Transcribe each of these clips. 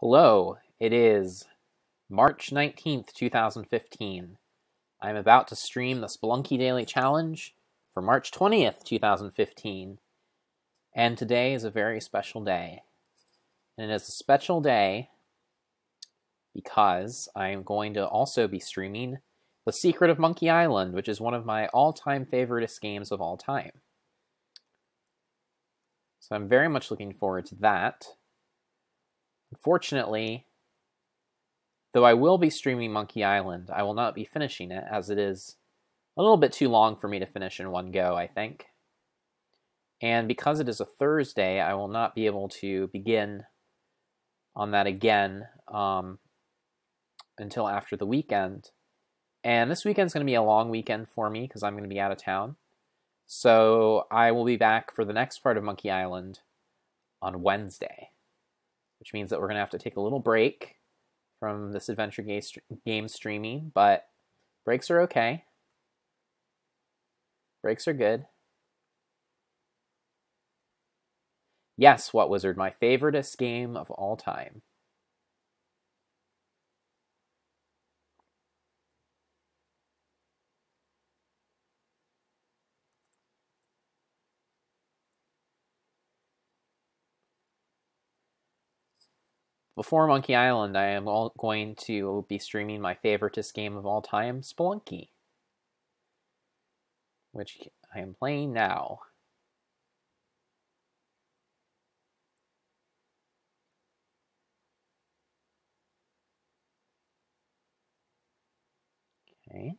Hello, it is March 19th, 2015. I'm about to stream the Spelunky Daily Challenge for March 20th, 2015. And today is a very special day. And it is a special day because I am going to also be streaming The Secret of Monkey Island, which is one of my all-time favoriteest games of all time. So I'm very much looking forward to that. Unfortunately, though I will be streaming Monkey Island, I will not be finishing it, as it is a little bit too long for me to finish in one go, I think. And because it is a Thursday, I will not be able to begin on that again until after the weekend. And this weekend's going to be a long weekend for me because I'm going to be out of town. So I will be back for the next part of Monkey Island on Wednesday, which means that we're going to have to take a little break from this adventure game streaming, but breaks are okay. Breaks are good. Yes, What Wizard, my favoriteest game of all time. Before Monkey Island, I am going to be streaming my favoriteest game of all time, Spelunky, which I am playing now. Okay.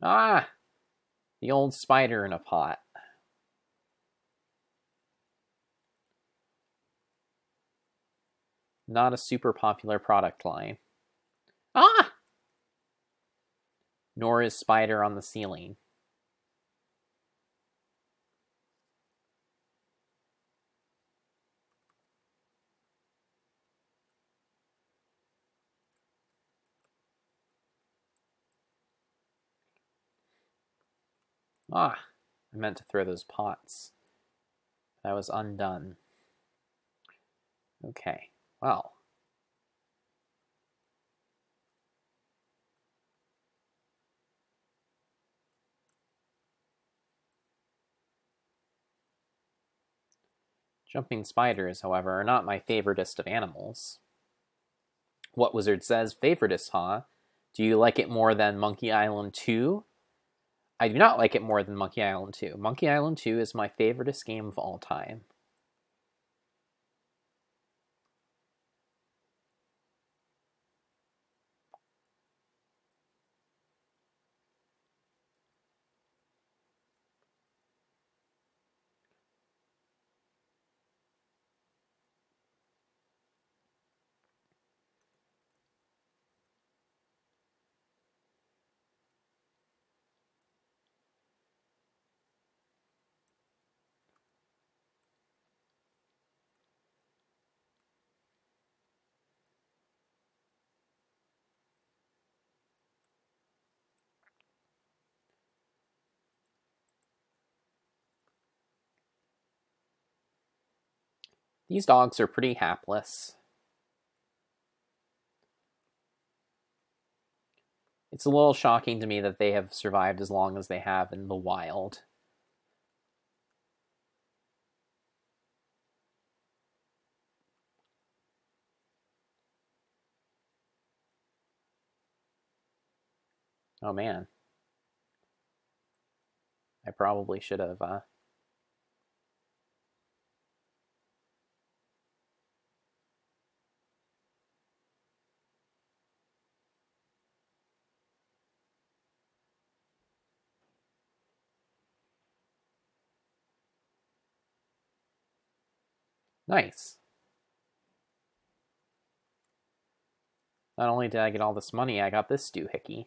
Ah! The old spider in a pot. Not a super popular product line. Ah! Nor is Spider on the Ceiling. Ah, I meant to throw those pots. That was undone. Okay, well. Jumping spiders, however, are not my favoritist of animals. What Wizard says, favoritist, huh? Do you like it more than Monkey Island 2? I do not like it more than Monkey Island 2. Monkey Island 2 is my favoritist game of all time. These dogs are pretty hapless. It's a little shocking to me that they have survived as long as they have in the wild. Oh man. I probably should have, Nice. Not only did I get all this money, I got this doohickey.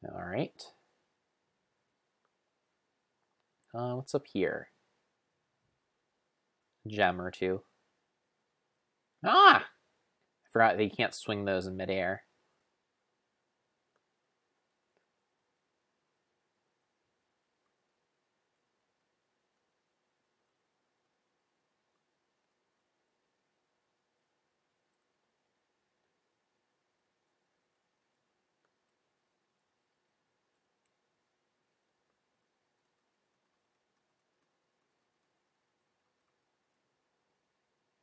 Alright. What's up here? A gem or two. Ah! I forgot that you can't swing those in midair.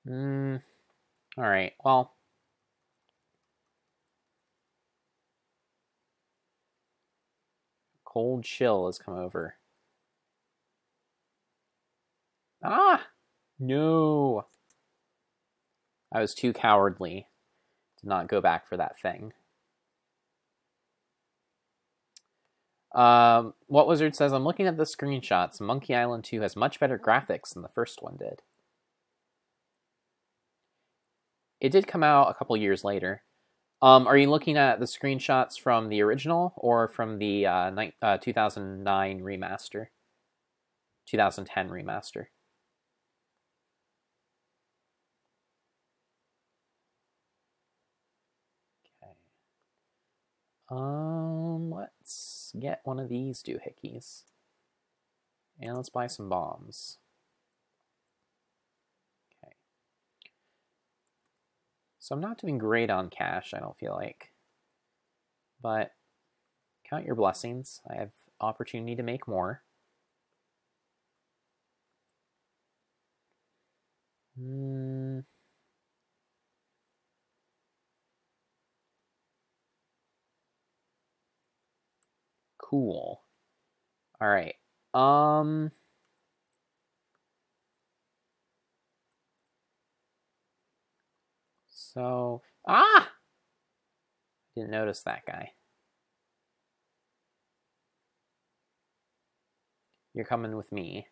Alright, well. Cold chill has come over. Ah! No! I was too cowardly to not go back for that thing. What Wizard says, I'm looking at the screenshots. Monkey Island 2 has much better graphics than the first one did. It did come out a couple years later. Are you looking at the screenshots from the original or from the 2009 remaster? 2010 remaster? Let's get one of these doohickeys. And let's buy some bombs. Okay. So I'm not doing great on cash, I don't feel like. But count your blessings. I have opportunity to make more. Cool. All right. So, didn't notice that guy. You're coming with me.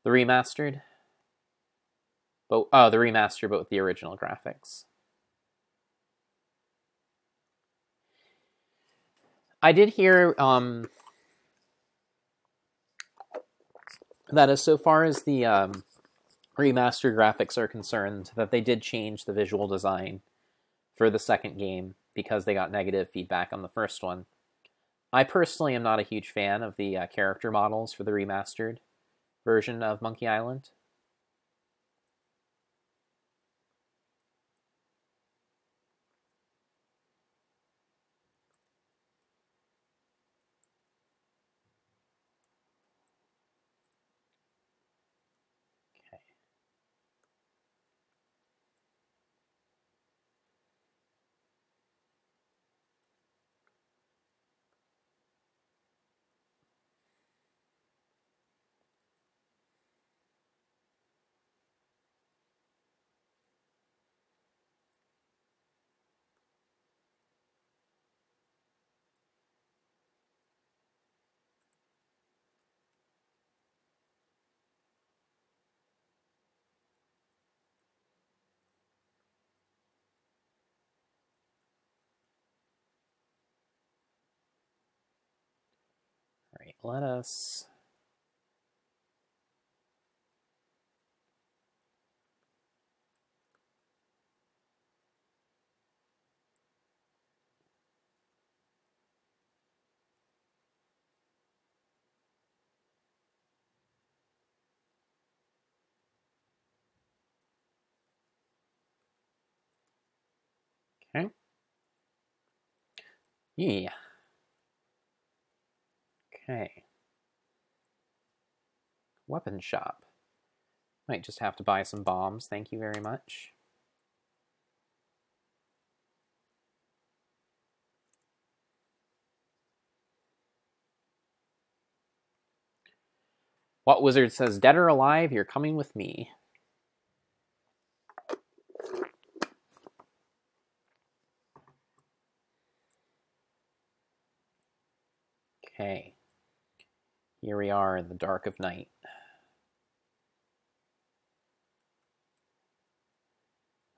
The remastered? But, oh, the remastered, but with the original graphics. I did hear that as so far as the remastered graphics are concerned, that they did change the visual design for the second game because they got negative feedback on the first one. I personally am not a huge fan of the character models for the remastered version of Monkey Island. All right, let us... Okay. Yeah. Okay. Weapon shop. Might just have to buy some bombs. Thank you very much. What Wizard says, dead or alive, you're coming with me. Okay. Here we are in the dark of night.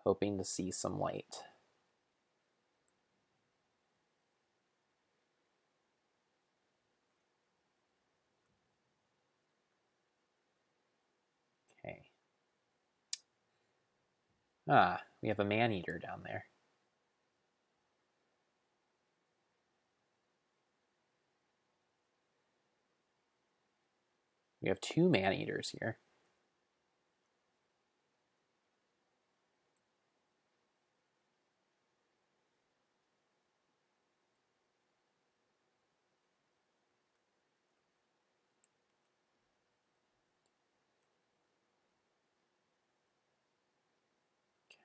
Hoping to see some light. Okay. We have a man-eater down there. We have two man-eaters here.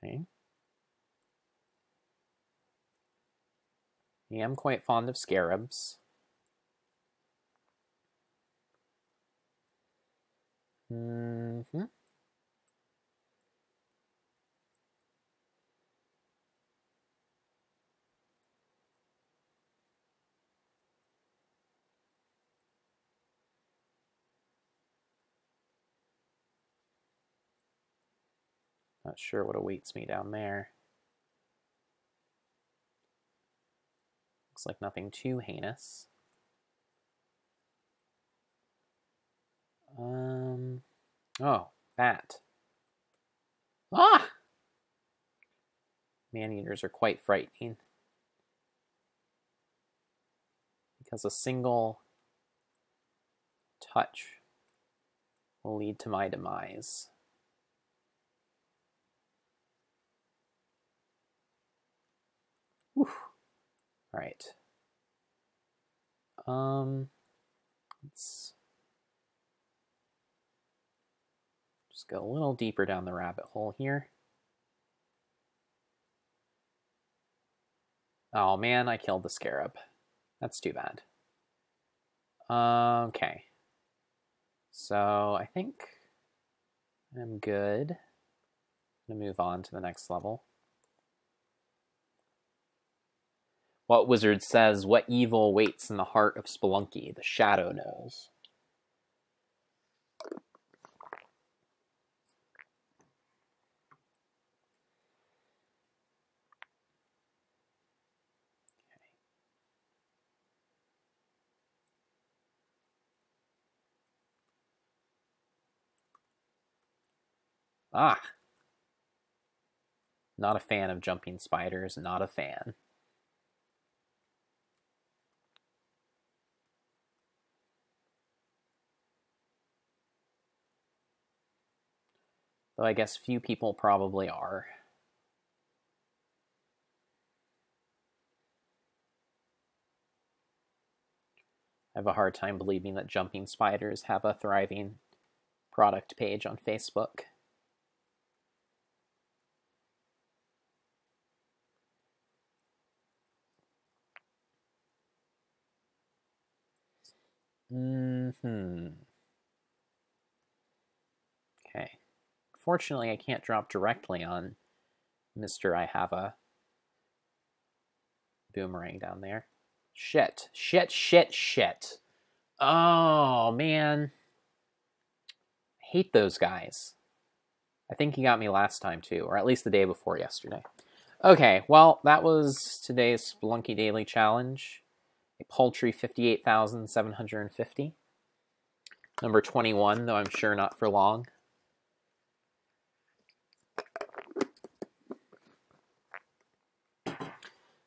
Okay. I am quite fond of scarabs. Mm-hmm. Not sure what awaits me down there. Looks like nothing too heinous. Oh, that. Ah! Man-eaters are quite frightening. Because a single touch will lead to my demise. Whew. All right. Let's just go a little deeper down the rabbit hole here. Oh man, I killed the scarab. That's too bad. Okay. So I think I'm good. I'm gonna move on to the next level. What wizard says, what evil waits in the heart of Spelunky? The shadow knows. Ah! Not a fan of jumping spiders, not a fan. Though I guess few people probably are. I have a hard time believing that jumping spiders have a thriving product page on Facebook. Okay. Fortunately, I can't drop directly on Mr. I have a boomerang down there. Shit. Shit, shit, shit. Oh, man. I hate those guys. I think he got me last time, too, or at least the day before yesterday. Okay, well, that was today's Spelunky Daily Challenge. A paltry 58,750. Number 21, though I'm sure not for long.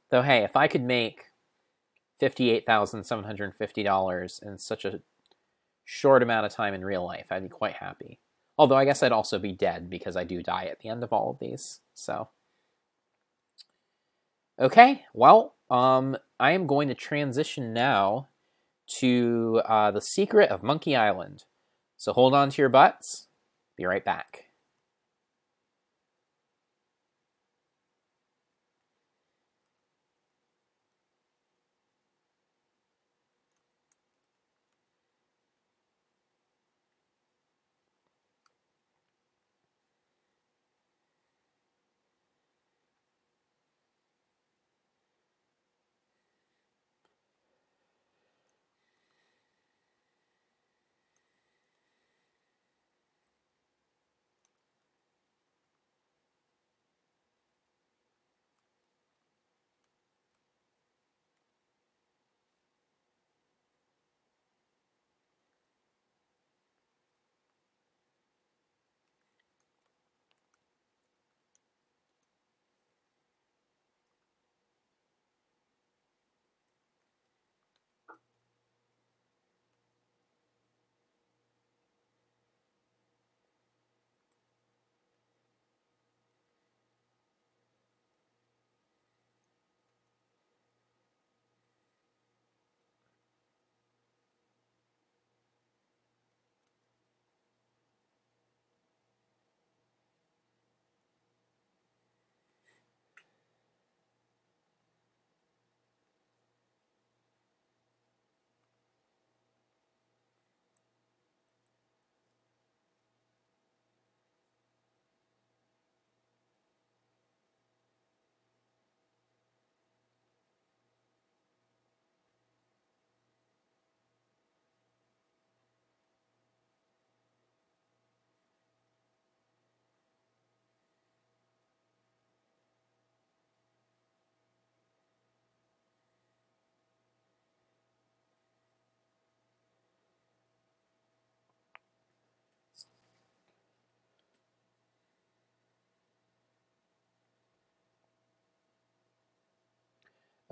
Though, hey, if I could make $58,750 in such a short amount of time in real life, I'd be quite happy. Although I guess I'd also be dead because I do die at the end of all of these. So, okay, well, I am going to transition now to the secret of Monkey Island. So hold on to your butts. Be right back.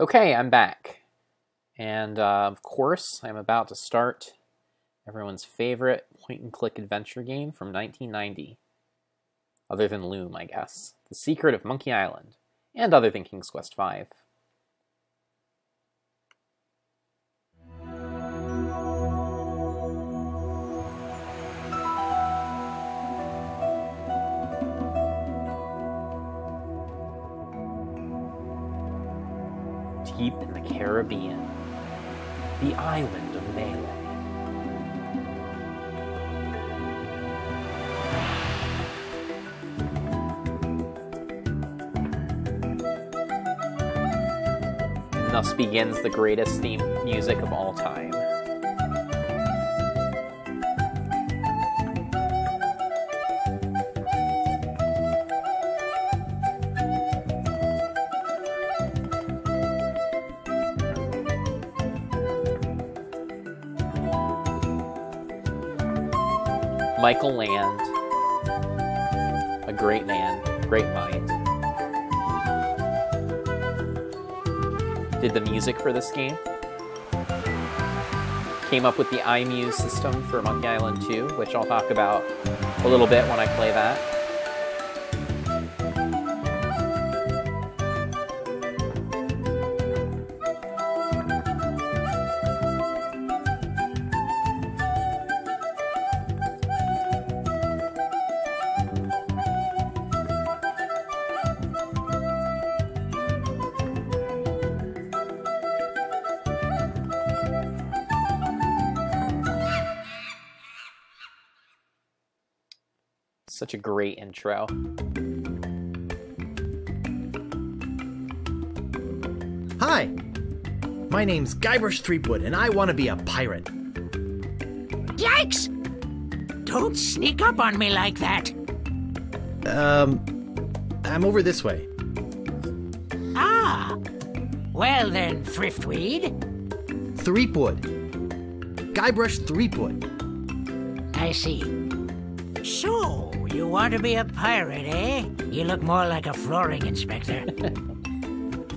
Okay, I'm back. And of course, I'm about to start everyone's favorite point-and-click adventure game from 1990. Other than Loom, I guess. The Secret of Monkey Island. And other than King's Quest V. Deep in the Caribbean, the island of Melee. And thus begins the greatest theme music of all time. Michael Land, a great man, great mind, did the music for this game, came up with the iMuse system for Monkey Island 2, which I'll talk about a little bit when I play that. Such a great intro. Hi, my name's Guybrush Threepwood, and I want to be a pirate. Yikes! Don't sneak up on me like that. I'm over this way. Ah, well then, Thriftweed. Threepwood. Guybrush Threepwood. I see. So, you want to be a pirate, eh? You look more like a flooring inspector.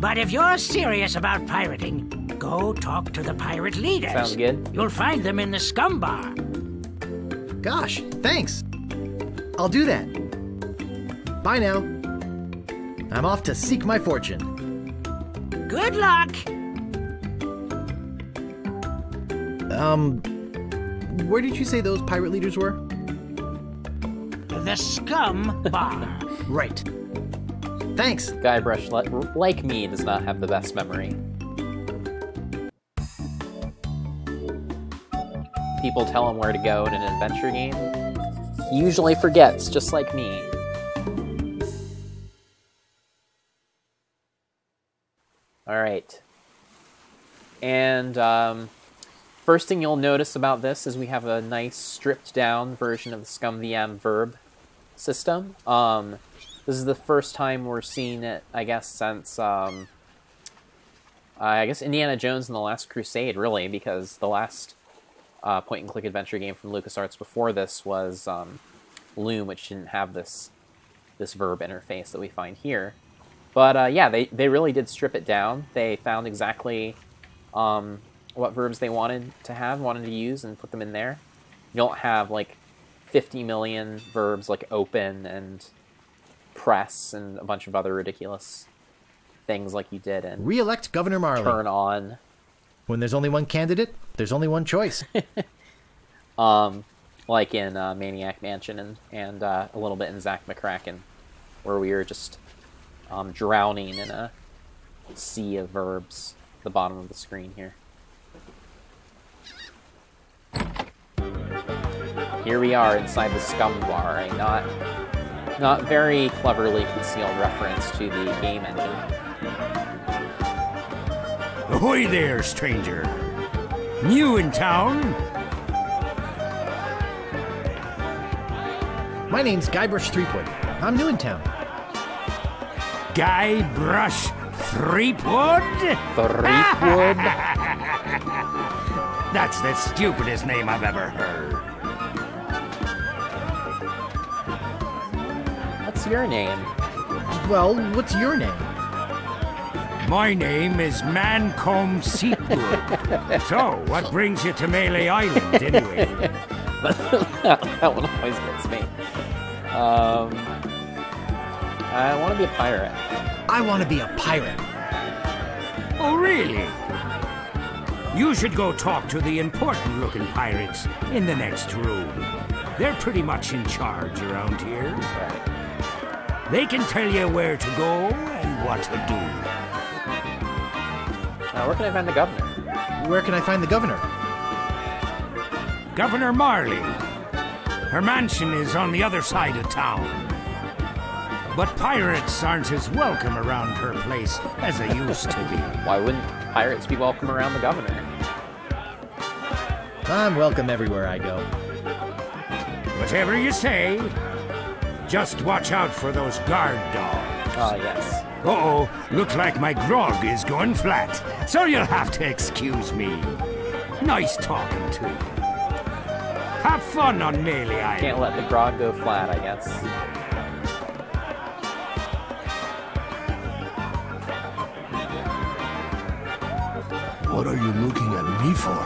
But if you're serious about pirating, go talk to the pirate leaders. Sounds good. You'll find them in the scum bar. Gosh, thanks. I'll do that. Bye now. I'm off to seek my fortune. Good luck! Where did you say those pirate leaders were? The scum bar. Right. Thanks. Guybrush, like me, does not have the best memory. People tell him where to go in an adventure game. He usually forgets, just like me. Alright. And, first thing you'll notice about this is we have a nice stripped-down version of the Scum VM verb system. This is the first time we're seeing it, I guess, since, I guess Indiana Jones and the Last Crusade, really, because the last point-and-click adventure game from LucasArts before this was Loom, which didn't have this verb interface that we find here. But, yeah, they really did strip it down. They found exactly what verbs they wanted to use, and put them in there. You don't have, like, 50 million verbs like open and press and a bunch of other ridiculous things like you did in Re-elect Governor Marley. Turn On. When there's only one candidate, there's only one choice. Like in Maniac Mansion and a little bit in Zack McCracken, where we were just drowning in a sea of verbs at the bottom of the screen here. Here we are inside the Scum Bar, a not very cleverly concealed reference to the game engine. Ahoy there, stranger. New in town? My name's Guybrush Threepwood. I'm new in town. Guybrush Threepwood? Threepwood? That's the stupidest name I've ever heard. What's your name? Well, what's your name? My name is Mancomb Seatgood. So, what brings you to Melee Island, anyway? That one always gets me. I want to be a pirate. I want to be a pirate. Oh, really? You should go talk to the important-looking pirates in the next room. They're pretty much in charge around here. Right. They can tell you where to go and what to do. Where can I find the governor? Where can I find the governor? Governor Marley. Her mansion is on the other side of town. But pirates aren't as welcome around her place as they used to be. Why wouldn't pirates be welcome around the governor? I'm welcome everywhere I go. Whatever you say, just watch out for those guard dogs. Oh, yes. Uh-oh, looks like my grog is going flat, so you'll have to excuse me. Nice talking to you. Have fun on Melee Island. Can't let the grog go flat, I guess. What are you looking at me for?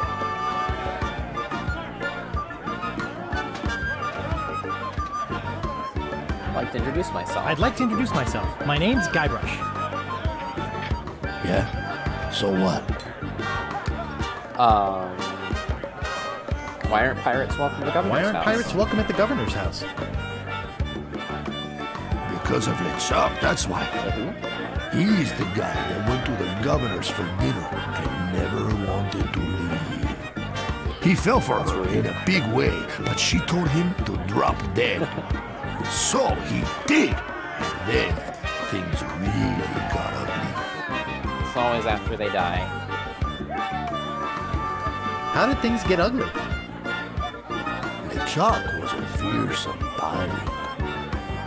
I'd like to introduce myself. I'd like to introduce myself. My name's Guybrush. Yeah? So what? Why aren't pirates welcome to the governor's Why aren't house? pirates welcome at the governor's house? Because of LeChuck, that's why. Who? He's the guy that went to the governor's for dinner and never wanted to leave. He fell for her in a big way, but she told him to drop dead. So he did, and then things really got ugly. It's always after they die. How did things get ugly? LeChuck was a fearsome pirate.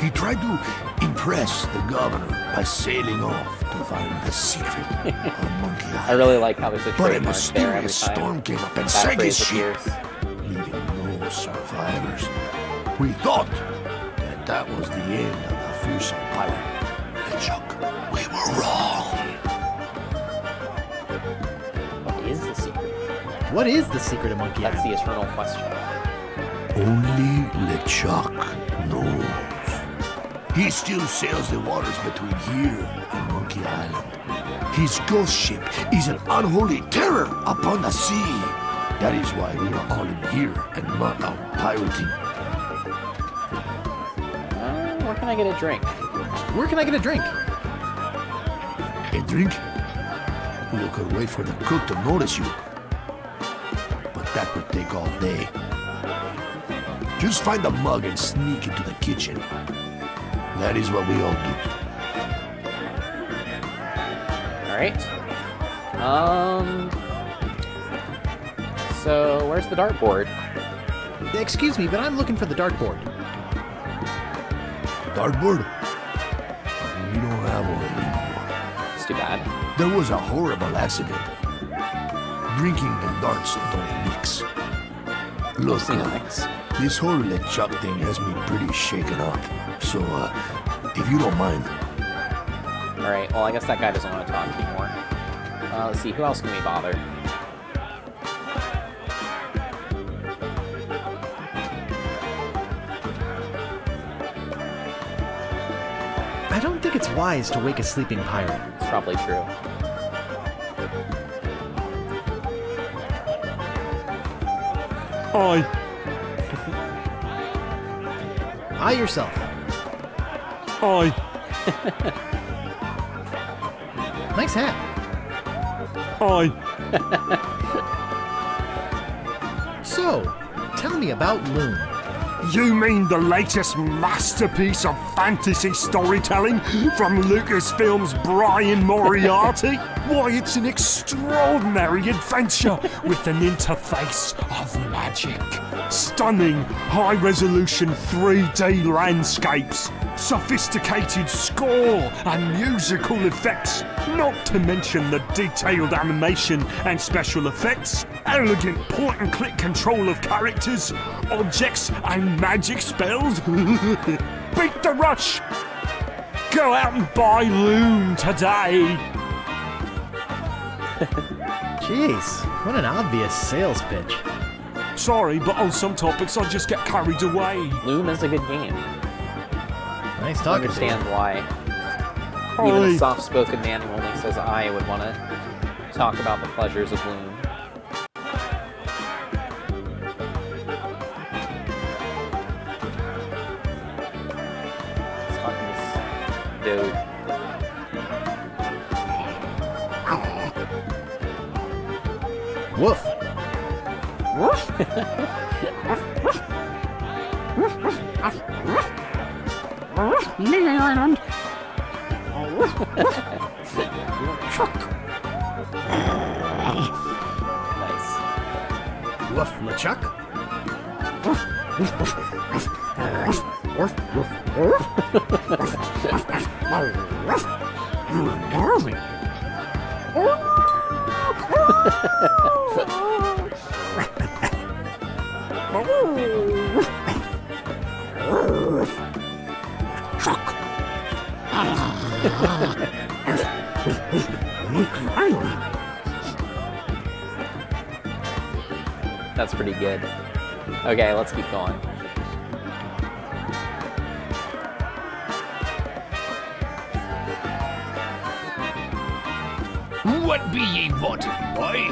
He tried to impress the governor by sailing off to find the secret of Monkey Island. I really like how there's a But a trademark there every mysterious time storm came up and that sank his phrase ship, appears. leaving no survivors. We thought that that was the end of the fearsome pirate. LeChuck, we were wrong. What is the secret? What is the secret of Monkey That's Island? the eternal question. Only LeChuck knows. He still sails the waters between here and Monkey Island. His ghost ship is an unholy terror upon the sea. That is why we are all in here and not out pirating. Where can I get a drink? Where can I get a drink? A drink? You could wait for the cook to notice you. But that would take all day. Just find a mug and sneak into the kitchen. That is what we all do. Alright. So, where's the dartboard? Excuse me, but I'm looking for the dartboard. Dartboard? We don't have one anymore. It's too bad. There was a horrible accident. Drinking and darts don't mix. Look, Thanks. this whole LeChuck thing has me pretty shaken up. So, if you don't mind. Alright, well, I guess that guy doesn't want to talk anymore. Let's see, who else can we bother? I don't think it's wise to wake a sleeping pirate. It's probably true. Hi. Hi yourself. Hi. Nice hat. Hi. So, tell me about Loon. You mean the latest masterpiece of fantasy storytelling from Lucasfilm's Brian Moriarty? Why, it's an extraordinary adventure with an interface of magic. Stunning, high-resolution 3D landscapes, sophisticated score and musical effects, not to mention the detailed animation and special effects, elegant point-and-click control of characters, objects and magic spells. Beat the rush! Go out and buy Loon today! Jeez, what an obvious sales pitch. Sorry, but on some topics I just get carried away. Loom is a good game. Nice I talking to you. understand why even a soft-spoken man who only says I would want to talk about the pleasures of Loom. Let's talk to this dude. Woof. Lily Island. Nice. Woof, LeChuck. That's pretty good. Okay, let's keep going. What be ye wanting, boy?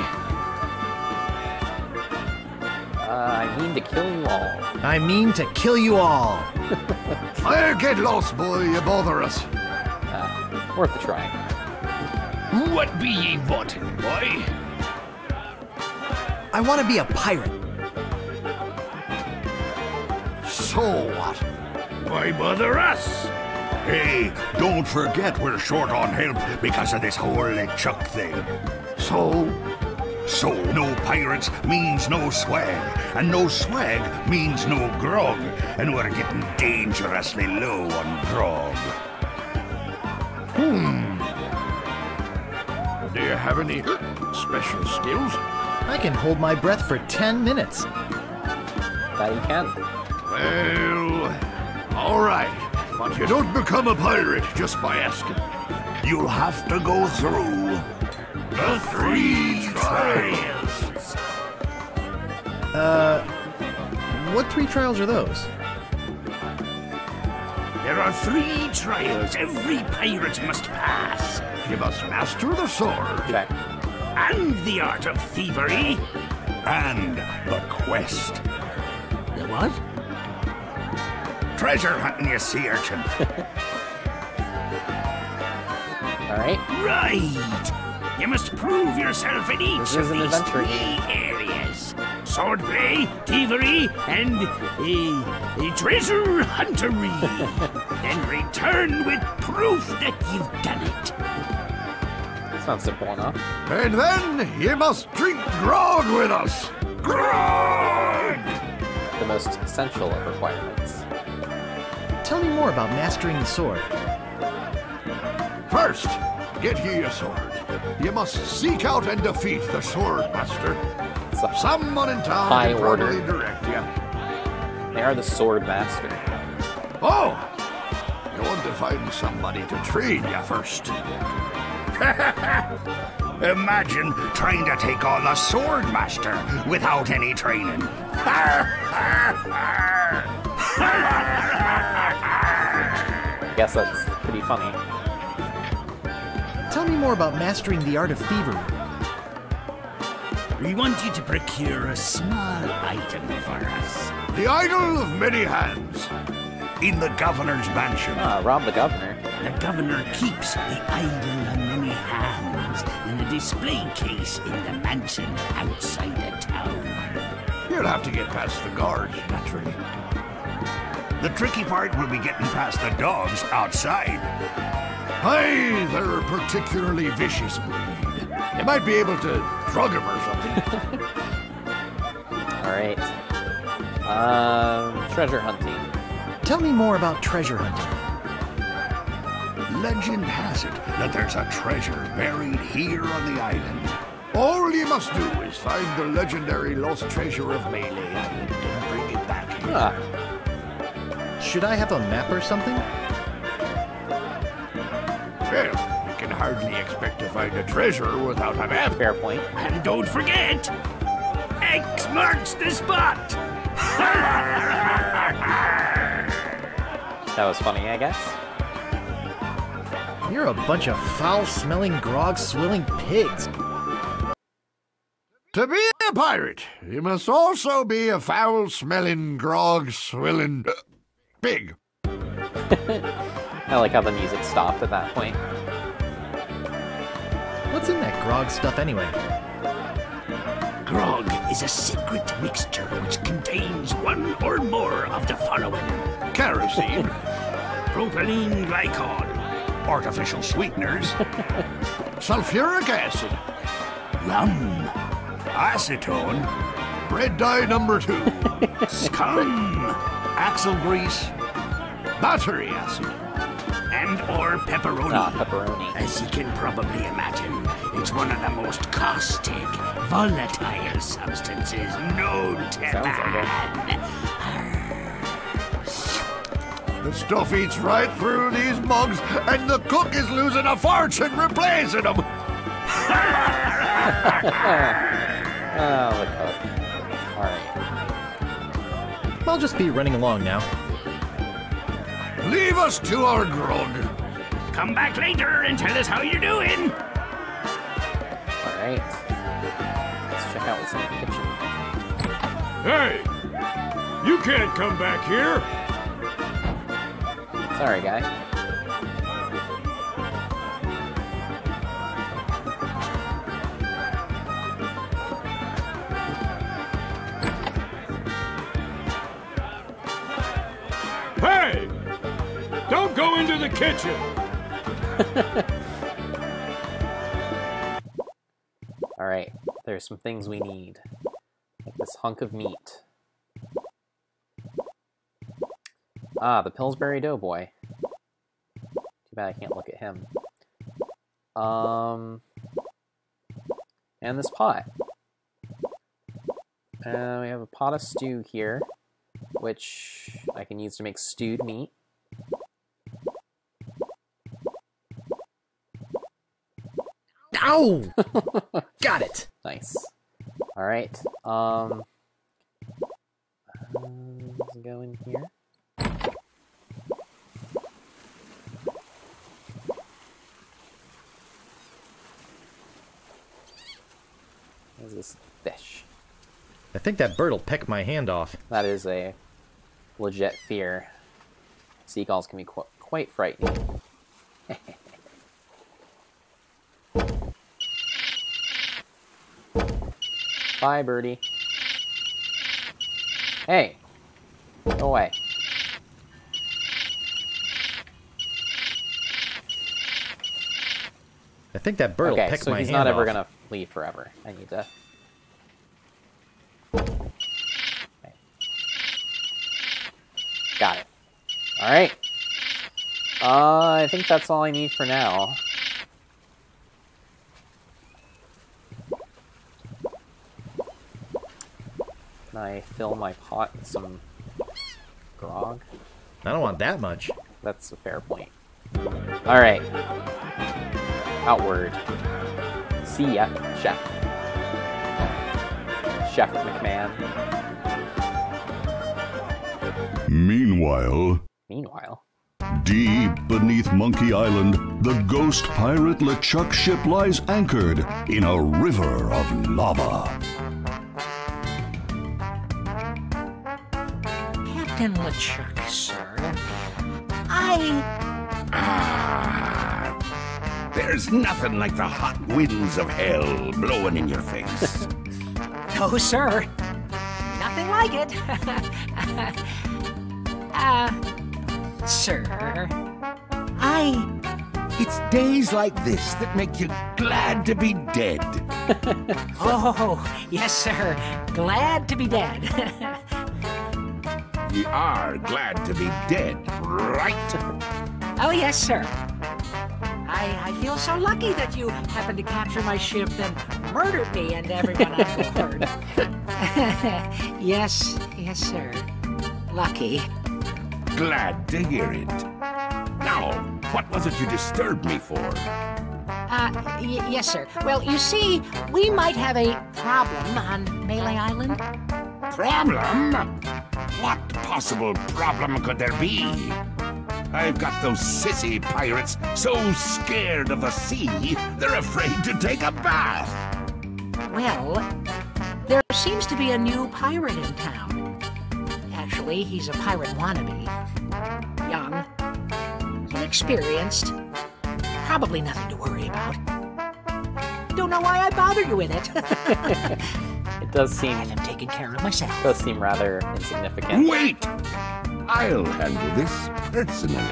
I mean to kill you all. I mean to kill you all. I'll get lost, boy, you bother us. Worth a try. What be ye wanting, boy? I want to be a pirate. So what? Why bother us? Hey, don't forget we're short on help because of this whole LeChuck thing. So no pirates means no swag, and no swag means no grog, and we're getting dangerously low on grog. Do you have any special skills? I can hold my breath for 10 minutes. That you can. Well, all right. But you don't become a pirate just by asking. You'll have to go through the 3 trials. What 3 trials are those? There are 3 trials every pirate must pass. You must master the sword. Okay. And the art of thievery. And the quest. The what? Treasure hunting, you sea urchin. Alright. Right. You must prove yourself in each This of is an these adventure 3 game. areas. Swordplay, thievery, and treasure huntery. Then return with proof that you've done it. Sounds simple enough. And then you must drink grog with us. Grog! The most essential of requirements. Tell me more about mastering the sword. First, get ye a sword. You must seek out and defeat the sword master. It's a Someone in town High can order. probably direct you. They are the sword master. Oh! You want to find somebody to train you first. Imagine trying to take on the sword master without any training. Guess that's pretty funny. Tell me more about mastering the art of thievery. We want you to procure a small item for us. The idol of many hands. In the governor's mansion. Rob the governor. The governor keeps the idol of many hands in a display case in the mansion outside the town. You'll have to get past the guards, naturally. The tricky part will be getting past the dogs outside. Aye, they're a particularly vicious breed. You might be able to drug them or something. Alright. Treasure hunting. Tell me more about treasure hunting. Legend has it that there's a treasure buried here on the island. All you must do is find the legendary lost treasure of Melee Island and bring it back here. Ah, Should I have a map or something? Well, you can hardly expect to find a treasure without a map. Fair point. And don't forget, X marks the spot. That was funny, I guess. You're a bunch of foul-smelling, grog-swilling pigs. To be a pirate, you must also be a foul-smelling, grog-swilling pig. I like how the music stopped at that point. What's in that grog stuff anyway? Grog is a secret mixture which contains one or more of the following: Kerosene, propylene glycol, artificial sweeteners, sulfuric acid, rum, acetone, red dye number 2, scum, axle grease, battery acid. and or pepperoni. Ah, pepperoni. As you can probably imagine, it's one of the most caustic, volatile substances known to Sounds like man. The stuff eats right through these mugs, and the cook is losing a fortune replacing them. Oh, the cook. Alright. I'll just be running along now. Leave us to our grog. Come back later and tell us how you're doing. Alright. Let's check out what's in the kitchen. Hey! You can't come back here! Sorry, guy. Hey! Don't go into the kitchen! Alright, there's some things we need. Like this hunk of meat. Ah, the Pillsbury Doughboy. Too bad I can't look at him. And this pot. We have a pot of stew here, which I can use to make stewed meat. Ow! Got it. Nice. Alright, let's go in here. What is this fish? I think that bird will peck my hand off. That is a legit fear. Seagulls can be quite frightening. Bye, birdie. Hey! Go away. I think that bird will Okay, peck so my he's hand not ever off. gonna leave forever. I need to... Okay. Got it. Alright. I think that's all I need for now. Can I fill my pot with some grog? I don't want that much. That's a fair point. Alright. Outward. See ya, Chef. Chef McMahon. Meanwhile, deep beneath Monkey Island, the ghost pirate LeChuck ship lies anchored in a river of lava. Captain LeChuck, sir. There's nothing like the hot winds of hell blowing in your face. No, sir. Nothing like it. Sir. It's days like this that make you glad to be dead. Oh, yes, sir. Glad to be dead. You are glad to be dead, right? Oh, yes, sir. I feel so lucky that you happened to capture my ship and murdered me and everyone on board. Yes, sir. Lucky. Glad to hear it. Now, what was it you disturbed me for? Yes, sir. Well, you see, we might have a problem on Melee Island. Problem? What possible problem could there be? I've got those sissy pirates so scared of the sea, they're afraid to take a bath. Well, there seems to be a new pirate in town. Actually, he's a pirate wannabe. Young, inexperienced, probably nothing to worry about. Don't know why I bother you with it. It does seem... I have him taken care of myself. Does seem rather insignificant. Wait! I'll handle this personally.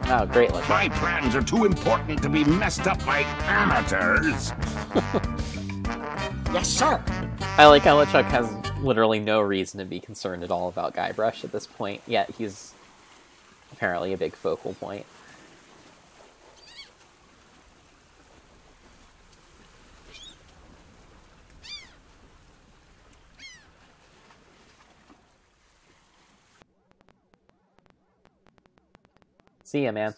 Oh, great, LeChuck. My plans are too important to be messed up by amateurs. Yes, sir. I like how LeChuck has literally no reason to be concerned at all about Guybrush at this point, yet he's apparently a big focal point. See ya, man.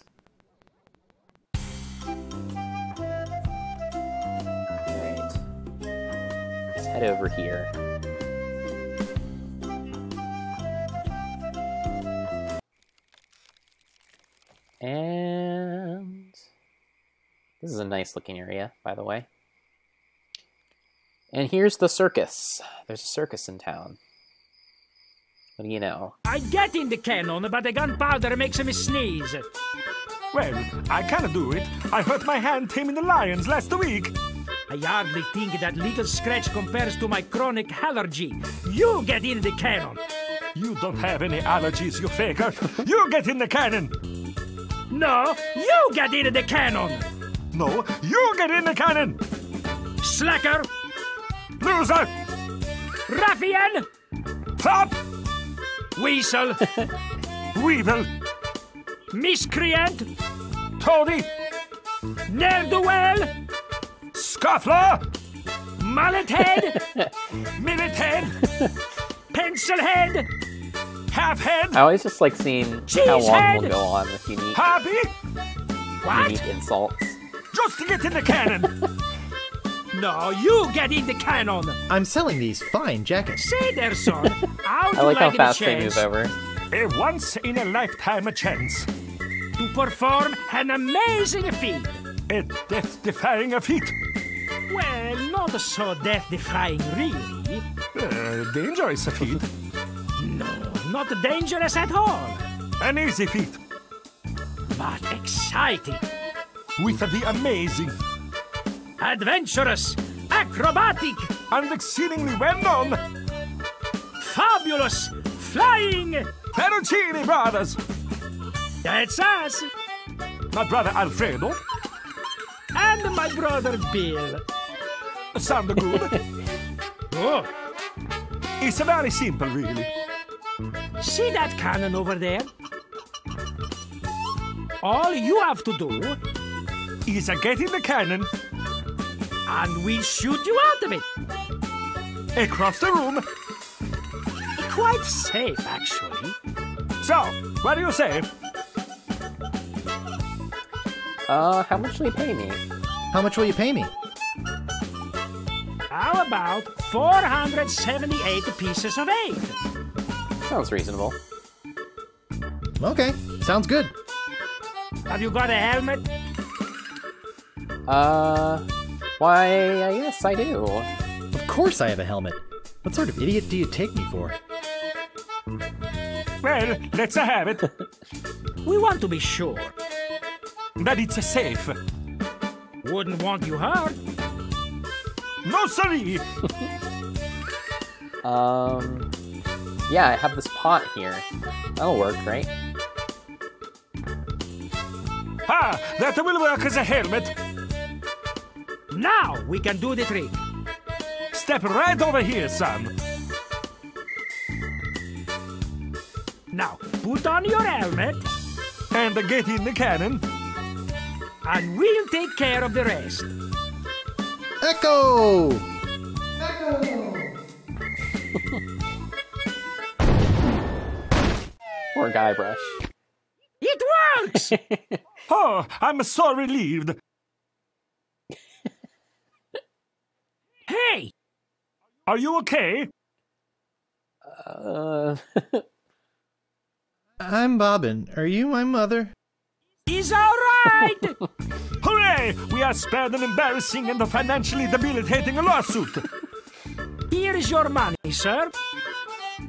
Alright. Let's head over here. And... this is a nice looking area, by the way. And here's the circus. There's a circus in town. What do you know? I get in the cannon, but the gunpowder makes me sneeze. Well, I can do it. I hurt my hand taming the lions last week. I hardly think that little scratch compares to my chronic allergy. You get in the cannon. You don't have any allergies, you faker. You get in the cannon. No, you get in the cannon. No, you get in the cannon. Slacker. Loser. Ruffian. Flop. Weasel. Weevil. Miscreant. Toady. Ne'er-do-well. Scuffler. Mullet head. Minute head. Pencil head. Half head. I always just like seeing how long we'll go on with unique What? insults. Just to get in the cannon. No, you get in the cannon. I'm selling these fine jackets. Say there, son. How I like how the fast they chance move over. A once-in-a-lifetime chance. to perform an amazing feat. A death-defying feat. Well, not so death-defying, really. Dangerous feat. No, not dangerous at all. An easy feat. But exciting. With the amazing. Adventurous. Acrobatic. And exceedingly well-known. Fabulous. Flying. Perugini brothers. That's us. My brother Alfredo. And my brother Bill. Sound good? Oh. It's very simple, really. See that cannon over there? All you have to do is get in the cannon and we'll shoot you out of it. Across the room. Quite safe, actually. So, what do you say? How much will you pay me? How much will you pay me? How about 478 pieces of 8? Sounds reasonable. Okay, sounds good. Have you got a helmet? Why, yes, I do. Of course I have a helmet. What sort of idiot do you take me for? Well, let's have it. We want to be sure. That it's safe. Wouldn't want you hurt. No, sorry. Yeah, I have this pot here. That'll work, right? Ah, that will work as a helmet. Now we can do the trick. Step right over here, son. Now, put on your helmet. And get in the cannon. And we'll take care of the rest. Echo! Poor Guybrush. It works! Oh, I'm so relieved. Hey! Are you okay? I'm Bobbin. Are you my mother? He's all right! Hooray! We are spared an embarrassing and financially debilitating lawsuit. Here is your money, sir.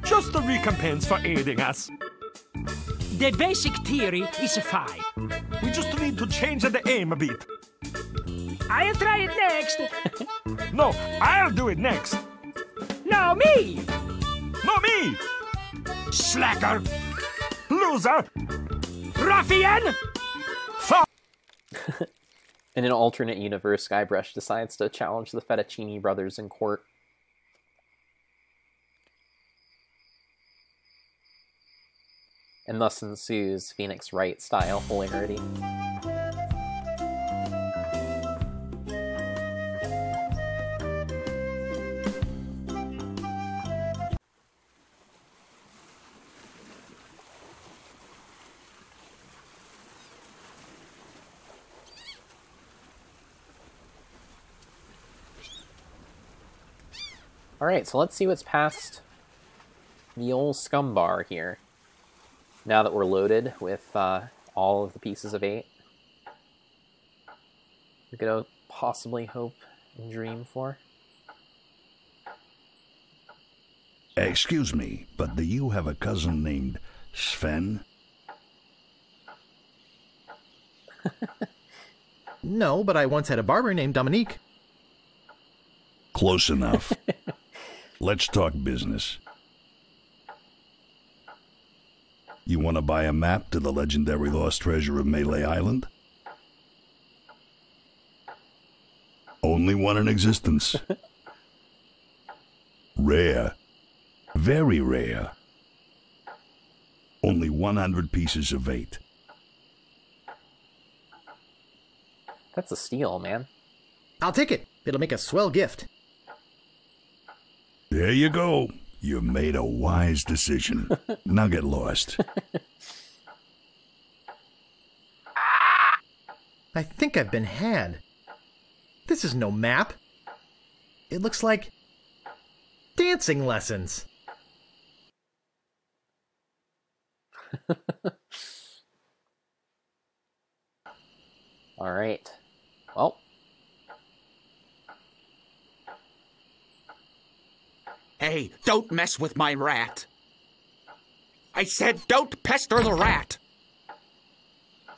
Just the recompense for aiding us. The basic theory is fine. We just need to change the aim a bit. I'll try it next. No, I'll do it next. No, me. No, me. Slacker. Loser. Ruffian. In an alternate universe, Guybrush decides to challenge the Fettuccine brothers in court. And thus ensues Phoenix Wright-style hilarity. Alright, so let's see what's past the old scum bar here. Now that we're loaded with all of the pieces of 8. We could possibly hope and dream for. Excuse me, but do you have a cousin named Sven? No, but I once had a barber named Dominique. Close enough. Let's talk business. You want to buy a map to the legendary lost treasure of Melee Island? Only one in existence. Rare. Very rare. Only 100 pieces of 8. That's a steal, man. I'll take it. It'll make a swell gift. There you go. You made a wise decision. Now get lost. I think I've been had. This is no map. It looks like dancing lessons. All right. Well. Hey, don't mess with my rat. I said don't pester the rat.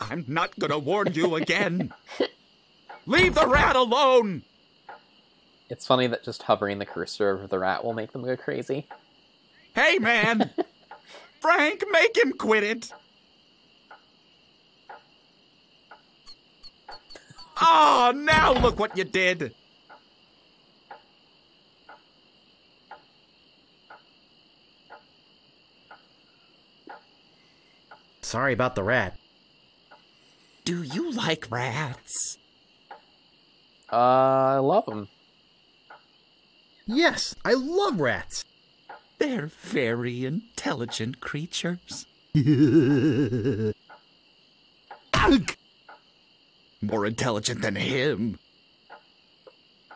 I'm not gonna warn you again. Leave the rat alone! It's funny that just hovering the cursor over the rat will make them go crazy. Hey, man! Frank, make him quit it! Oh, now look what you did! Sorry about the rat. Do you like rats? I love them. Yes, I love rats. They're very intelligent creatures. More intelligent than him.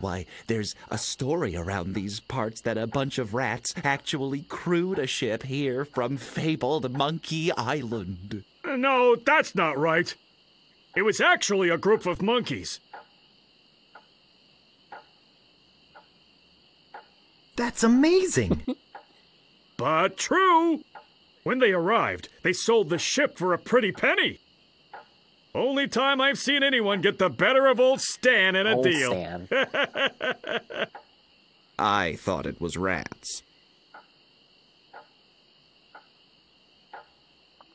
Why, there's a story around these parts that a bunch of rats actually crewed a ship here from fabled Monkey Island. No, that's not right. It was actually a group of monkeys. That's amazing. But true. When they arrived, they sold the ship for a pretty penny. Only time I've seen anyone get the better of old Stan in a Old deal. Stan. I thought it was rats.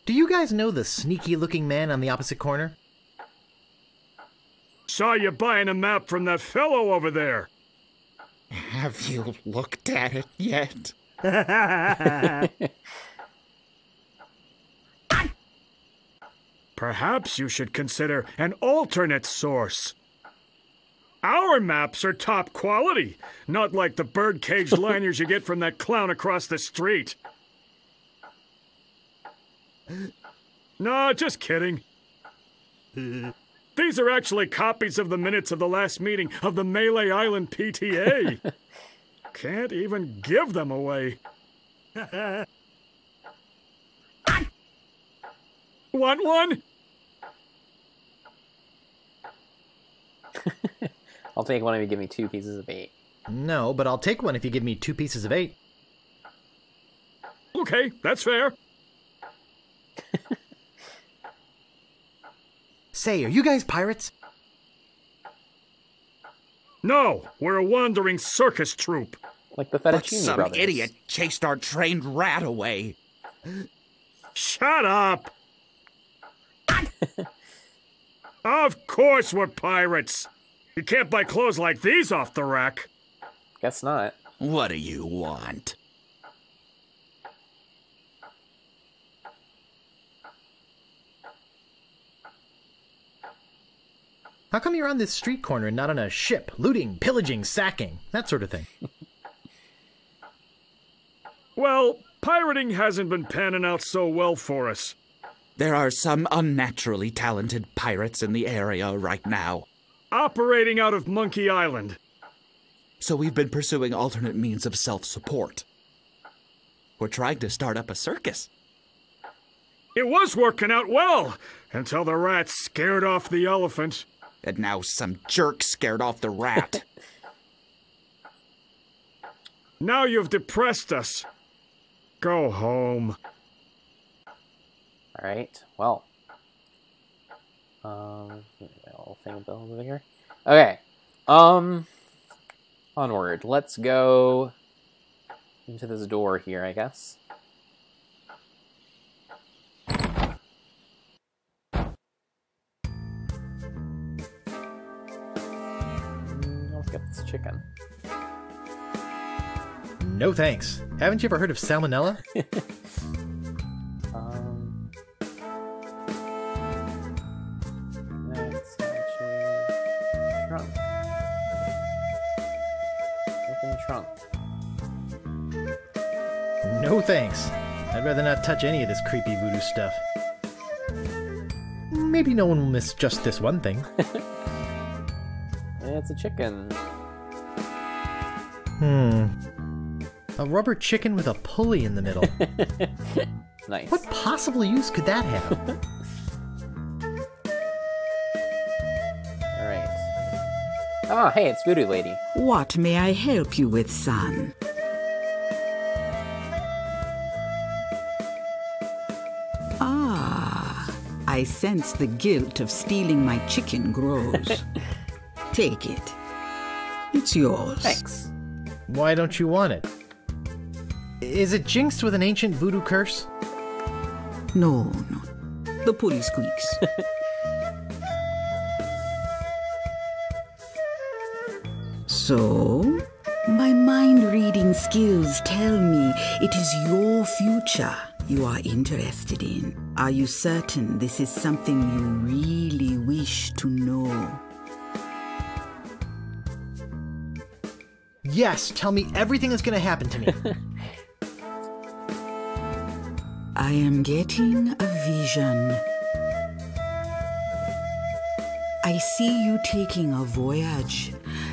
Do you guys know the sneaky-looking man on the opposite corner? Saw you buying a map from that fellow over there. Have you looked at it yet? Perhaps you should consider an alternate source. Our maps are top quality, not like the birdcage liners you get from that clown across the street. No, just kidding. These are actually copies of the minutes of the last meeting of the Melee Island PTA. Can't even give them away. Want one? I'll take one if you give me 2 pieces of 8. No, but I'll take one if you give me 2 pieces of 8. Okay, that's fair. Say, are you guys pirates? No, we're a wandering circus troupe. Like the But Fettuccine some Brothers. idiot chased our trained rat away. Shut up! Of course we're pirates. You can't buy clothes like these off the rack. Guess not. What do you want? How come you're on this street corner and not on a ship, looting, pillaging, sacking, that sort of thing? Well, pirating hasn't been panning out so well for us. There are some unnaturally talented pirates in the area right now. Operating out of Monkey Island. So we've been pursuing alternate means of self-support. We're trying to start up a circus. It was working out well, until the rat scared off the elephant. And now some jerk scared off the rat. Now you've depressed us. Go home. Alright, well. Little thing over here. Okay. Onward. Let's go into this door here, I guess. Let's get this chicken. No thanks. Haven't you ever heard of salmonella? That's actually trunk. Open trunk. No thanks. I'd rather not touch any of this creepy voodoo stuff. Maybe no one will miss just this one thing. It's a chicken. A rubber chicken with a pulley in the middle. Nice. What possible use could that have? Alright. Ah, hey, it's Voodoo Lady. What may I help you with, son? Ah, I sense the guilt of stealing my chicken grows. Take it. It's yours. Thanks. Why don't you want it? Is it jinxed with an ancient voodoo curse? No, no. The pulley squeaks. So, my mind-reading skills tell me it is your future you are interested in. Are you certain this is something you really wish to know? Yes, tell me everything that's gonna happen to me. I am getting a vision. I see you taking a voyage,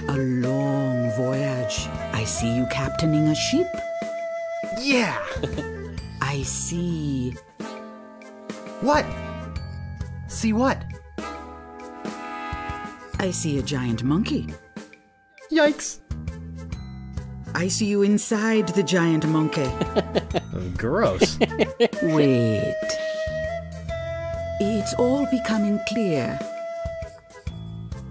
a long voyage. I see you captaining a ship. Yeah! I see... What? See what? I see a giant monkey. Yikes! I see you inside the giant monkey. Gross. Wait. It's all becoming clear.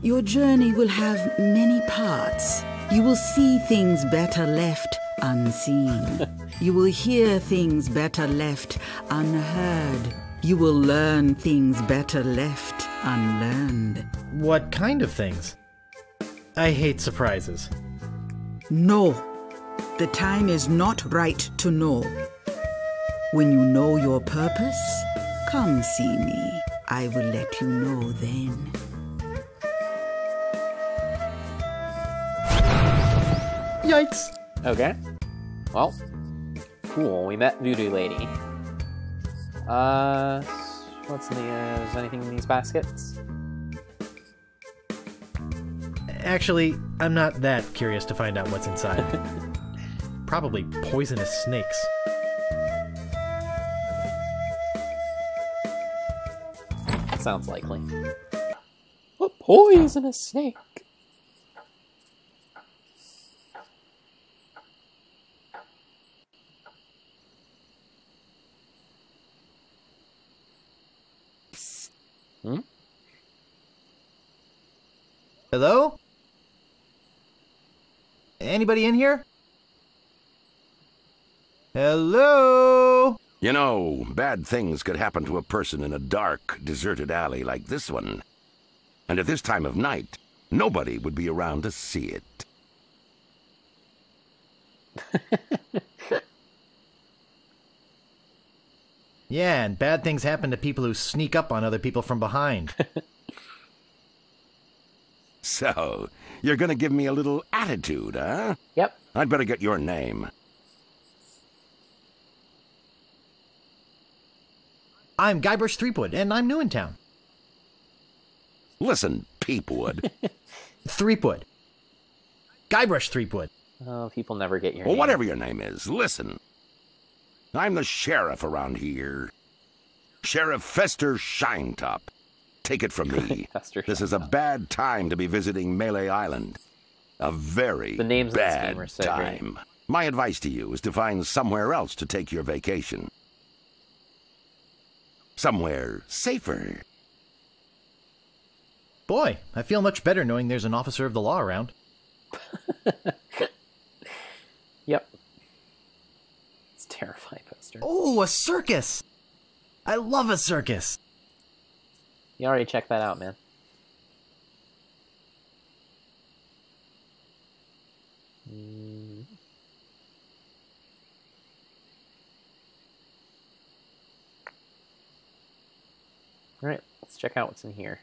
Your journey will have many parts. You will see things better left unseen. You will hear things better left unheard. You will learn things better left unlearned. What kind of things? I hate surprises. No. The time is not right to know. When you know your purpose, come see me. I will let you know then. Yikes! Okay. Well, cool. We met Voodoo Lady. What's in the, is anything in these baskets? Actually, I'm not that curious to find out what's inside. Probably poisonous snakes. Sounds likely. A poisonous snake. Hmm? Hello? Anybody in here? Hello? You know, bad things could happen to a person in a dark, deserted alley like this one. And at this time of night, nobody would be around to see it. Yeah, and bad things happen to people who sneak up on other people from behind. So, you're gonna give me a little attitude, huh? Yep. I'd better get your name. I'm Guybrush Threepwood, and I'm new in town. Listen, Peepwood. Threepwood. Guybrush Threepwood. Oh, people never get your Well, name. whatever your name is, listen. I'm the sheriff around here. Sheriff Fester Shinetop. Take it from me. This is a bad time to be visiting Melee Island. A very The names of this bad game are so time. great. My advice to you is to find somewhere else to take your vacation. Somewhere safer. Boy, I feel much better knowing there's an officer of the law around. Yep. It's terrifying, Poster. Oh, a circus! I love a circus! You already checked that out, man. Alright, let's check out what's in here.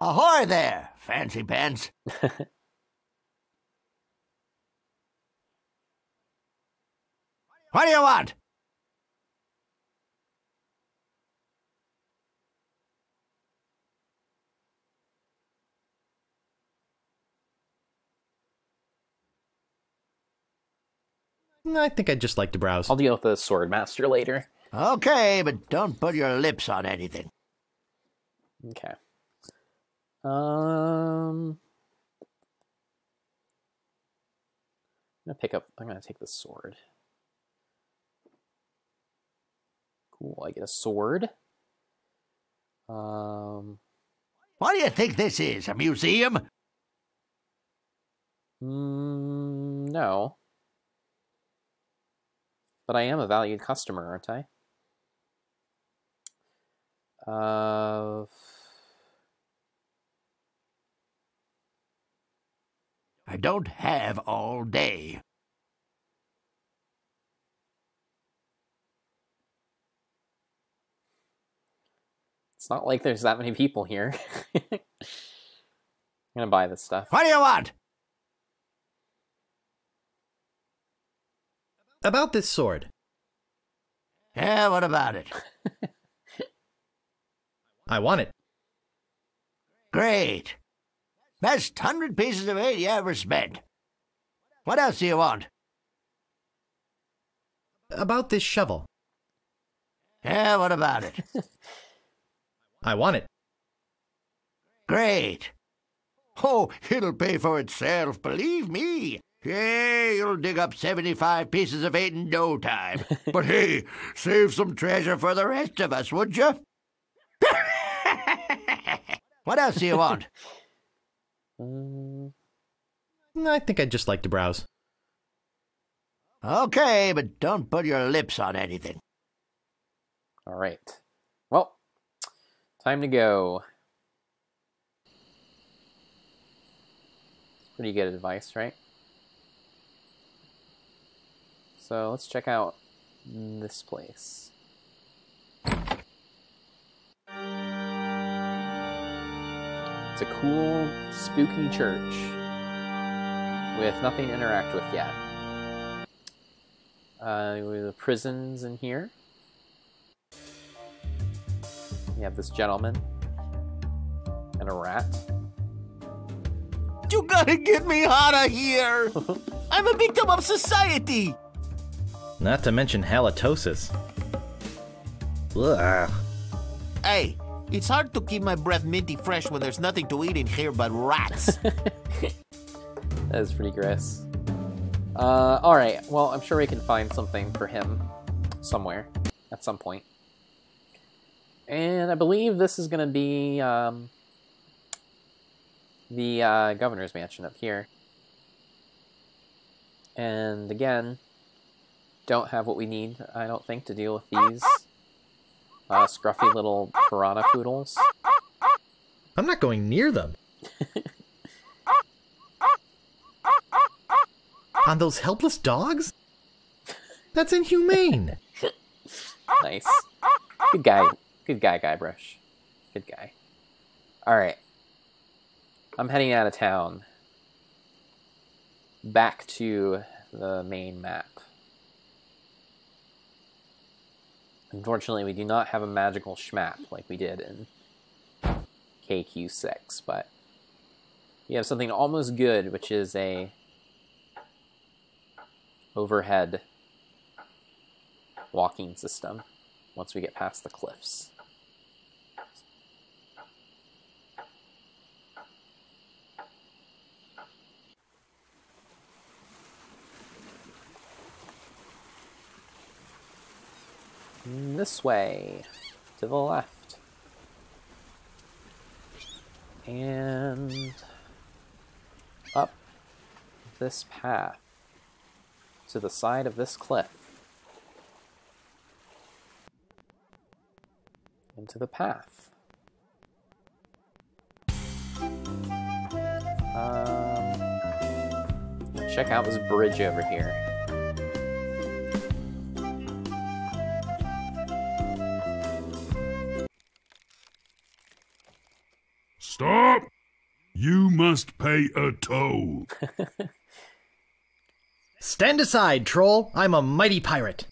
Ahoy there, fancy pants. What do you want? I think I'd just like to browse. I'll deal with the sword master later. Okay, but don't put your lips on anything. Okay. I'm gonna take the sword. Cool, I get a sword. What do you think this is, a museum? No. But I am a valued customer, aren't I? I don't have all day. It's not like there's that many people here. I'm gonna buy this stuff. What do you want? About this sword. Yeah, what about it? I want it. Great. Best 100 pieces of 8 you ever spent. What else do you want? About this shovel. Yeah, what about it? I want it. Great. Oh, it'll pay for itself, believe me. Yeah, you'll dig up 75 pieces of 8 in no time. But hey, save some treasure for the rest of us, would you? What else do you want? I think I'd just like to browse. Okay, but don't put your lips on anything. All right. Well, time to go. Pretty good advice, right? So let's check out this place. It's a cool, spooky church with nothing to interact with yet. With the prisons in here. We have this gentleman and a rat. You gotta get me out of here! I'm a victim of society! Not to mention halitosis. Ugh. Hey, it's hard to keep my breath minty fresh when there's nothing to eat in here but rats. That is pretty gross. Alright, well, I'm sure we can find something for him somewhere at some point. And I believe this is going to be the governor's mansion up here. And again, don't have what we need, I don't think, to deal with these scruffy little piranha poodles. I'm not going near them. On those helpless dogs? That's inhumane. Nice. Good guy. Good guy, Guybrush. Good guy. Alright. I'm heading out of town. Back to the main map. Unfortunately, we do not have a magical schmap like we did in KQ6, but we have something almost good, which is a overhead walking system once we get past the cliffs. This way, to the left. And up this path to the side of this cliff. Into the path. Check out this bridge over here. Stop! You must pay a toll. Stand aside, troll. I'm a mighty pirate.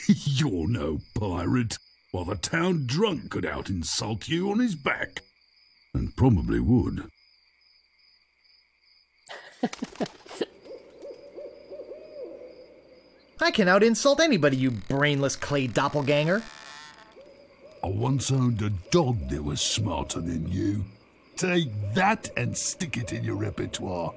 You're no pirate. While the town drunk could out-insult you on his back. And probably would. I can out-insult anybody, you brainless clay doppelganger. I once owned a dog that was smarter than you. Take that and stick it in your repertoire.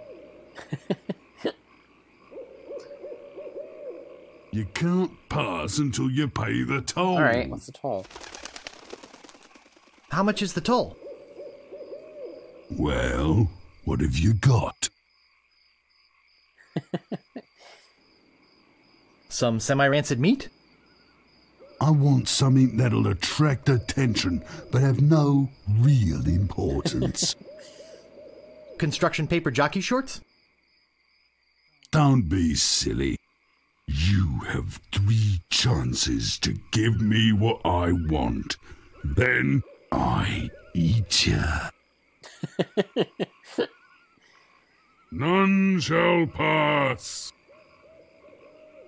You can't pass until you pay the toll. Alright, what's the toll? How much is the toll? Well, what have you got? Some semi-rancid meat? I want something that'll attract attention, but have no real importance. Construction paper jockey shorts? Don't be silly. You have 3 chances to give me what I want. Then I eat ya. None shall pass.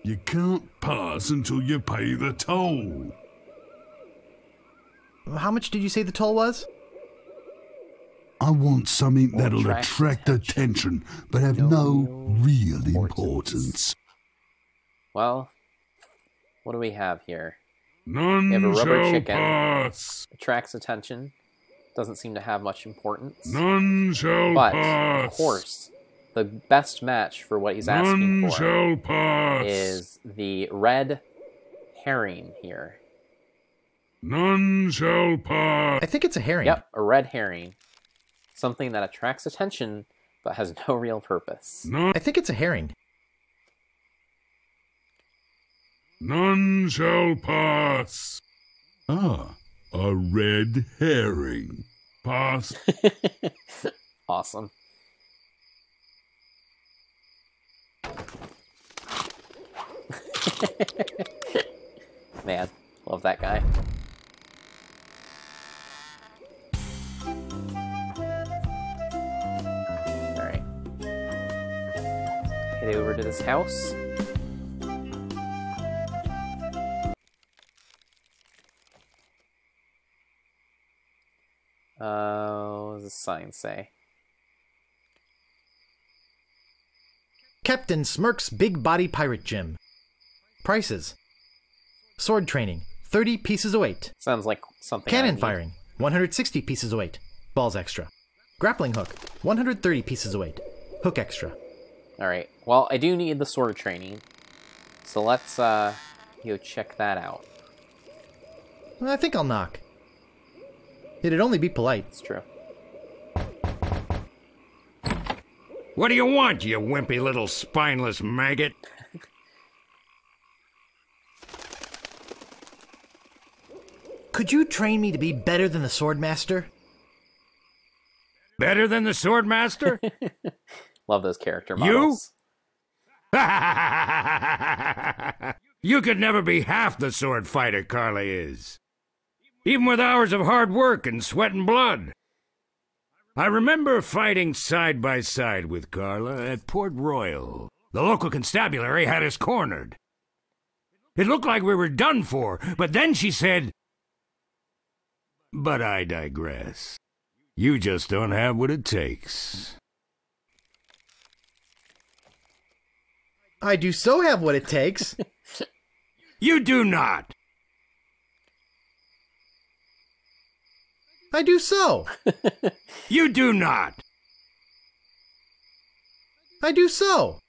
You can't pass until you pay the toll. How much did you say the toll was? I want something that'll attract attention, but have no real importance. Well, what do we have here? None we have a rubber shall chicken. Pass. Attracts attention. Doesn't seem to have much importance. None shall but, pass. Of course, the best match for what he's asking None for shall pass. is the red herring here. None shall pass. I think it's a herring. Yep, a red herring. Something that attracts attention, but has no real purpose. I think it's a herring. None shall pass. Ah, a red herring. Pass. Awesome. Man, love that guy. Alright. Head over to this house. signs say? Captain Smirk's Big Body Pirate Gym. Prices. Sword training, 30 pieces of weight. Sounds like something. Cannon firing, 160 pieces of weight. Balls extra. Grappling hook, 130 pieces of weight. Hook extra. Alright, well, I do need the sword training. So let's go check that out. I think I'll knock. It'd only be polite. It's true. What do you want, you wimpy little spineless maggot? Could you train me to be better than the Swordmaster? Better than the Swordmaster? Love those character models. You could never be half the sword fighter Carla is. Even with hours of hard work and sweat and blood. I remember fighting side by side with Carla at Port Royal. The local constabulary had us cornered. It looked like we were done for, but then she said, "But I digress. You just don't have what it takes." I do so have what it takes. You do not. I do so. You do not. I do so.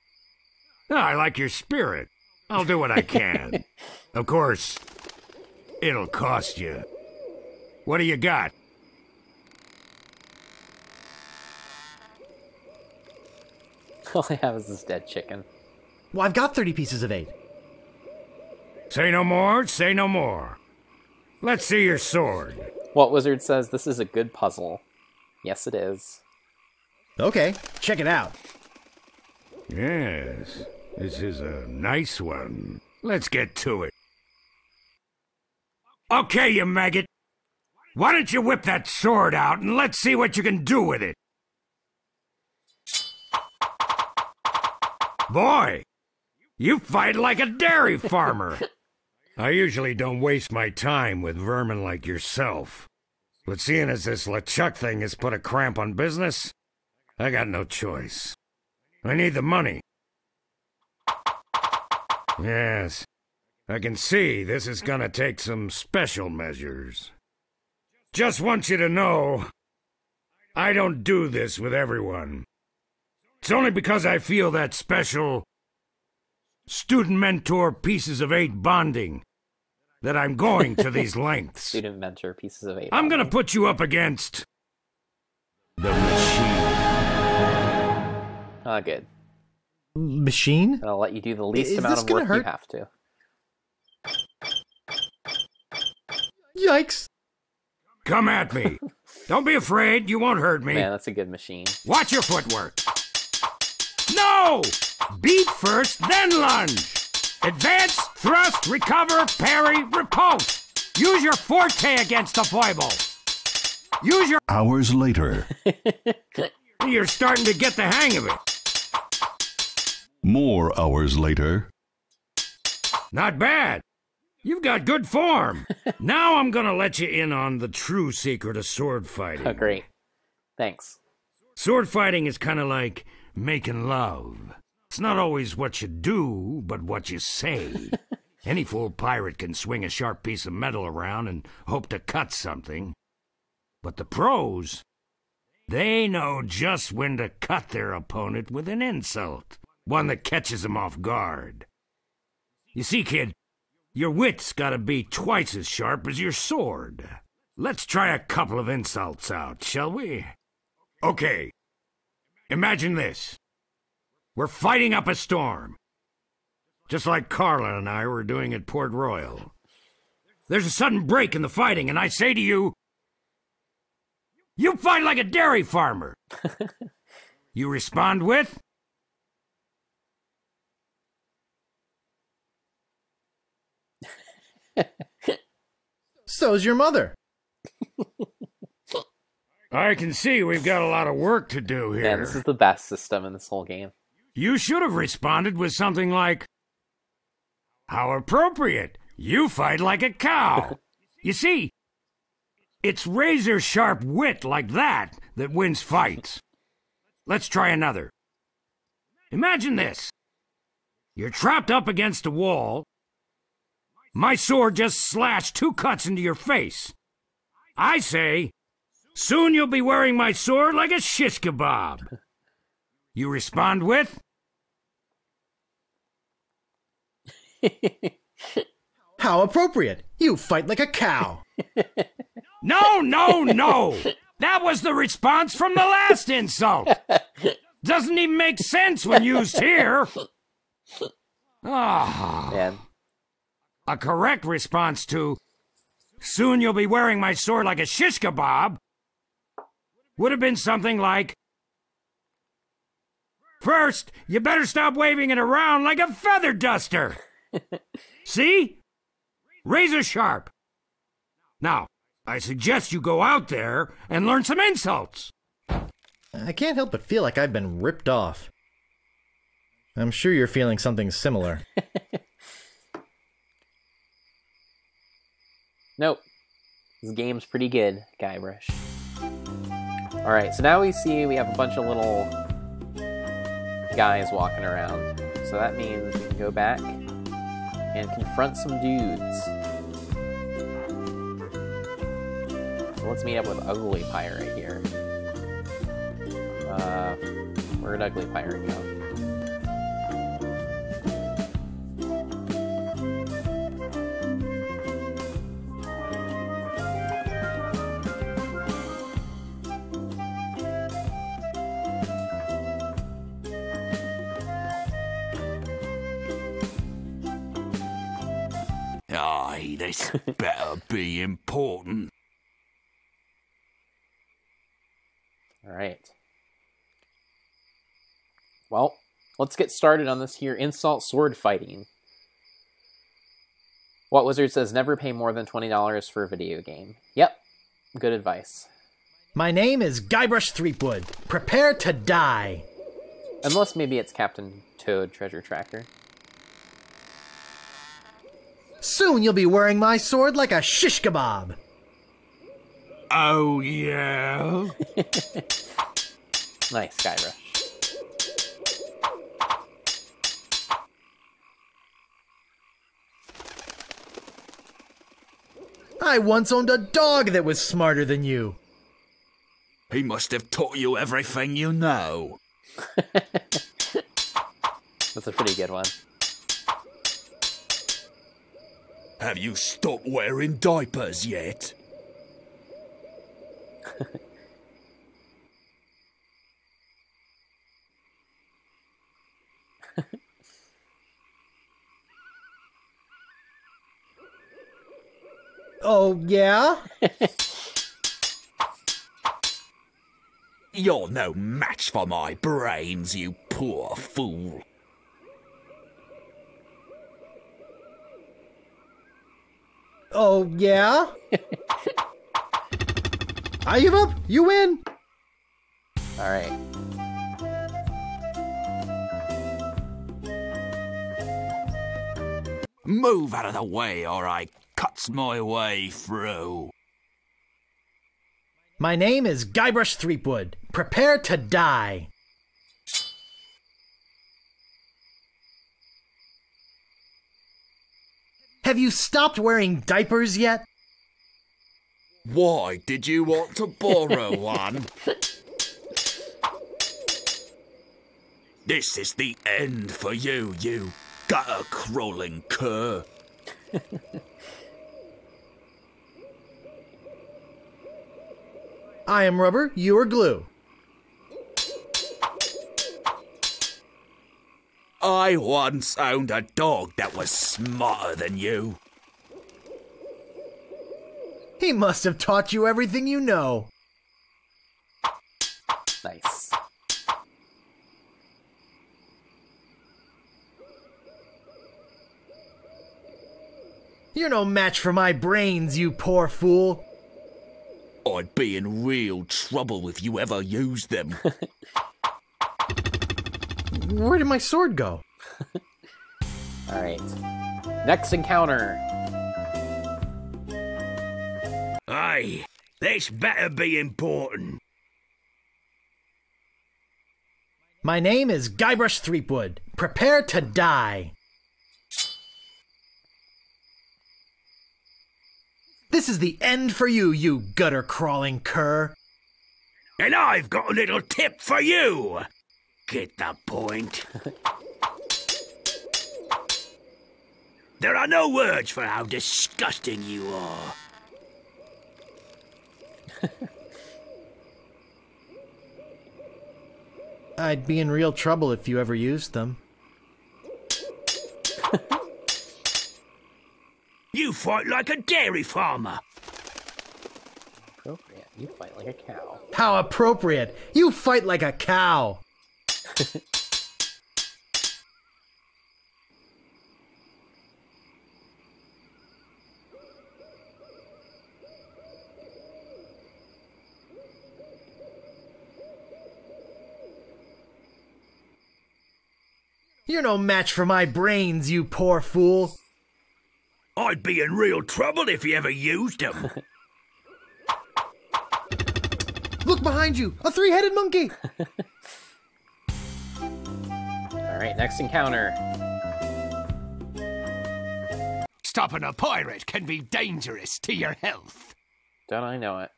I like your spirit. I'll do what I can. Of course, it'll cost you. What do you got? All I have is this dead chicken. Well, I've got 30 pieces of 8. Say no more, say no more. Let's see your sword. Walt Wizard says this is a good puzzle. Yes, it is. Okay, check it out. Yes, this is a nice one. Let's get to it. Okay, you maggot. Why don't you whip that sword out and let's see what you can do with it? Boy, you fight like a dairy farmer. I usually don't waste my time with vermin like yourself. But seeing as this LeChuck thing has put a cramp on business, I got no choice. I need the money. Yes, I can see this is gonna take some special measures. Just want you to know, I don't do this with everyone. It's only because I feel that special student-mentor pieces of 8 bonding that I'm going to these lengths. Student mentor pieces of 8. I'm gonna put you up against the machine. Ah, good. Machine? And I'll let you do the least Is amount this of gonna work hurt? you have to. Yikes! Come at me. Don't be afraid, you won't hurt me. Man, that's a good machine. Watch your footwork. No! Beat first, then lunge. Advance, thrust, recover, parry, repulse. Use your forte against the foible. Use your... Hours later. You're starting to get the hang of it. More hours later. Not bad. You've got good form. Now I'm gonna let you in on the true secret of sword fighting. Oh, great. Thanks. Sword fighting is kind of like making love. It's not always what you do, but what you say. Any fool pirate can swing a sharp piece of metal around and hope to cut something. But the pros, they know just when to cut their opponent with an insult, one that catches them off guard. You see, kid, your wit's gotta be twice as sharp as your sword. Let's try a couple of insults out, shall we? Okay. Imagine this. We're fighting up a storm. Just like Carla and I were doing at Port Royal. There's a sudden break in the fighting, and I say to you, you fight like a dairy farmer. You respond with, So's your mother. I can see we've got a lot of work to do here. Man, this is the best system in this whole game. You should have responded with something like, how appropriate. You fight like a cow. You see, It's razor-sharp wit like that that wins fights. Let's try another. Imagine this. You're trapped up against a wall. My sword just slashed 2 cuts into your face. I say, soon you'll be wearing my sword like a shish kebab. You respond with? How appropriate! You fight like a cow! No, no, no! That was the response from the last insult! Doesn't even make sense when used here! Ah. Man. A correct response to, soon you'll be wearing my sword like a shish kebab, would have been something like, first, you better stop waving it around like a feather duster! See? Razor sharp. Now, I suggest you go out there and learn some insults. I can't help but feel like I've been ripped off. I'm sure you're feeling something similar. Nope. This game's pretty good, Guybrush. Alright, so now we have a bunch of little guys walking around. So that means we can go back and confront some dudes. So let's meet up with Ugly Pirate here. Where'd Ugly Pirate go? Aye, this better be important. Alright. Well, let's get started on this here insult sword fighting. What Wizard says, never pay more than $20 for a video game. Yep, good advice. My name is Guybrush Threepwood. Prepare to die. Unless maybe it's Captain Toad Treasure Tracker. Soon you'll be wearing my sword like a shish kebab. Oh, yeah? Nice, Guybrush. I once owned a dog that was smarter than you. He must have taught you everything you know. That's a pretty good one. Have you stopped wearing diapers yet? Oh, yeah? You're no match for my brains, you poor fool. Oh, yeah? I give up. You win. Alright. Move out of the way or I cuts my way through. My name is Guybrush Threepwood. Prepare to die. Have you stopped wearing diapers yet? Why did you want to borrow one? This is the end for you, you gutter-crawling cur. I am rubber, you are glue. I once owned a dog that was smarter than you. He must have taught you everything you know. Nice. You're no match for my brains, you poor fool. I'd be in real trouble if you ever used them. Where did my sword go? Alright. Next encounter. Aye, This better be important. My name is Guybrush Threepwood. Prepare to die. This is the end for you, you gutter-crawling cur. And I've got a little tip for you. Get the point? There are no words for how disgusting you are. I'd be in real trouble if you ever used them. You fight like a dairy farmer. Appropriate. You fight like a cow. How appropriate! You fight like a cow! You're no match for my brains, you poor fool. I'd be in real trouble if you ever used them. Look behind you! A three-headed monkey! Alright, next encounter. Stopping a pirate can be dangerous to your health. Don't I know it?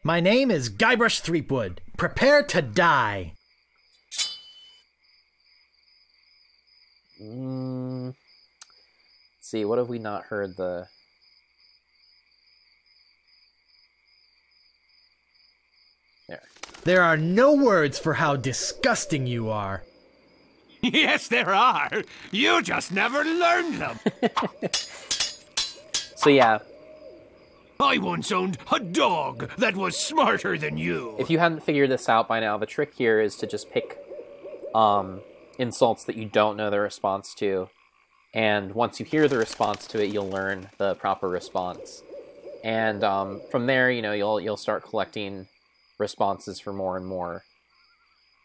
My name is Guybrush Threepwood. Prepare to die. Let's see, what have we not heard the... There. There are no words for how disgusting you are. Yes, there are. You just never learned them. So yeah. I once owned a dog that was smarter than you. If you hadn't figured this out by now, the trick here is to just pick insults that you don't know the response to. And once you hear the response to it, you'll learn the proper response. And from there, you know, you'll start collecting responses for more and more.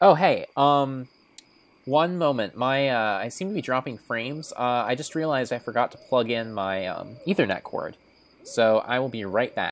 Oh, hey, one moment. I seem to be dropping frames. I just realized I forgot to plug in my Ethernet cord. So I will be right back.